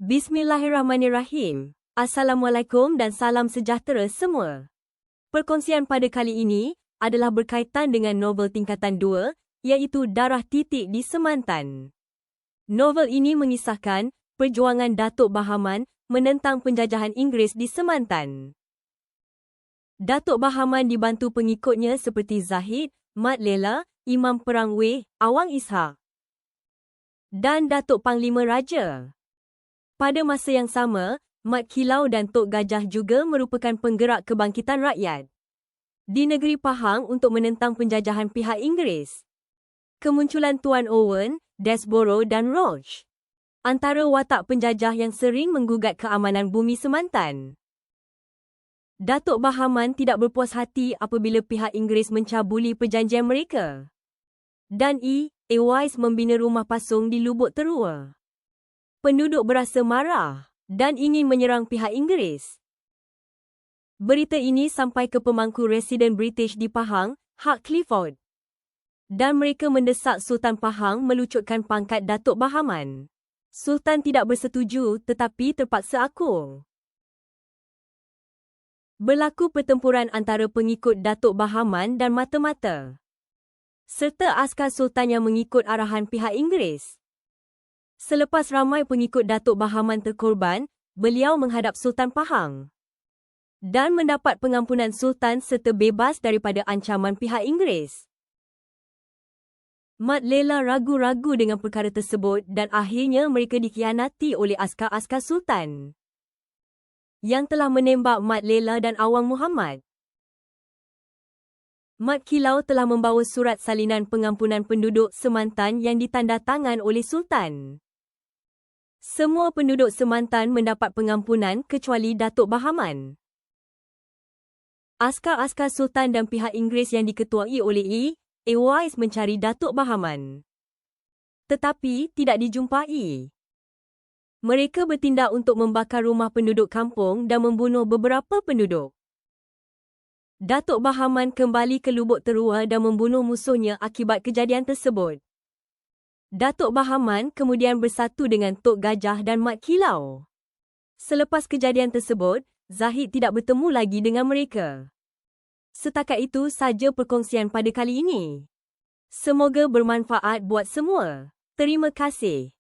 Bismillahirrahmanirrahim. Assalamualaikum dan salam sejahtera semua. Perkongsian pada kali ini adalah berkaitan dengan novel tingkatan 2, iaitu Darah Titik di Semantan. Novel ini mengisahkan perjuangan Datuk Bahaman menentang penjajahan Inggeris di Semantan. Datuk Bahaman dibantu pengikutnya seperti Zahid, Mat Lela, Imam Perang Weh, Awang Ishak dan Datuk Panglima Raja. Pada masa yang sama, Mat Kilau dan Tok Gajah juga merupakan penggerak kebangkitan rakyat di negeri Pahang untuk menentang penjajahan pihak Inggeris. Kemunculan Tuan Owen, Desborough dan Roach antara watak penjajah yang sering menggugat keamanan bumi Semantan. Datuk Bahaman tidak berpuas hati apabila pihak Inggeris mencabuli perjanjian mereka dan Wise membina rumah pasung di Lubuk Terua. Penduduk berasa marah dan ingin menyerang pihak Inggeris. Berita ini sampai ke pemangku residen British di Pahang, Hugh Clifford, dan mereka mendesak Sultan Pahang melucutkan pangkat Datuk Bahaman. Sultan tidak bersetuju tetapi terpaksa akur. Berlaku pertempuran antara pengikut Datuk Bahaman dan mata-mata, serta askar Sultan yang mengikut arahan pihak Inggeris. Selepas ramai pengikut Datuk Bahaman terkorban, beliau menghadap Sultan Pahang dan mendapat pengampunan Sultan serta bebas daripada ancaman pihak Inggeris. Mat Lela ragu-ragu dengan perkara tersebut dan akhirnya mereka dikhianati oleh askar-askar Sultan yang telah menembak Mat Lela dan Awang Muhammad. Mat Kilau telah membawa surat salinan pengampunan penduduk Semantan yang ditandatangan oleh Sultan. Semua penduduk Semantan mendapat pengampunan kecuali Datuk Bahaman. Askar-askar Sultan dan pihak Inggeris yang diketuai oleh Wise mencari Datuk Bahaman, tetapi tidak dijumpai. Mereka bertindak untuk membakar rumah penduduk kampung dan membunuh beberapa penduduk. Datuk Bahaman kembali ke Lubuk Terua dan membunuh musuhnya akibat kejadian tersebut. Datuk Bahaman kemudian bersatu dengan Tok Gajah dan Mat Kilau. Selepas kejadian tersebut, Zahid tidak bertemu lagi dengan mereka. Setakat itu saja perkongsian pada kali ini. Semoga bermanfaat buat semua. Terima kasih.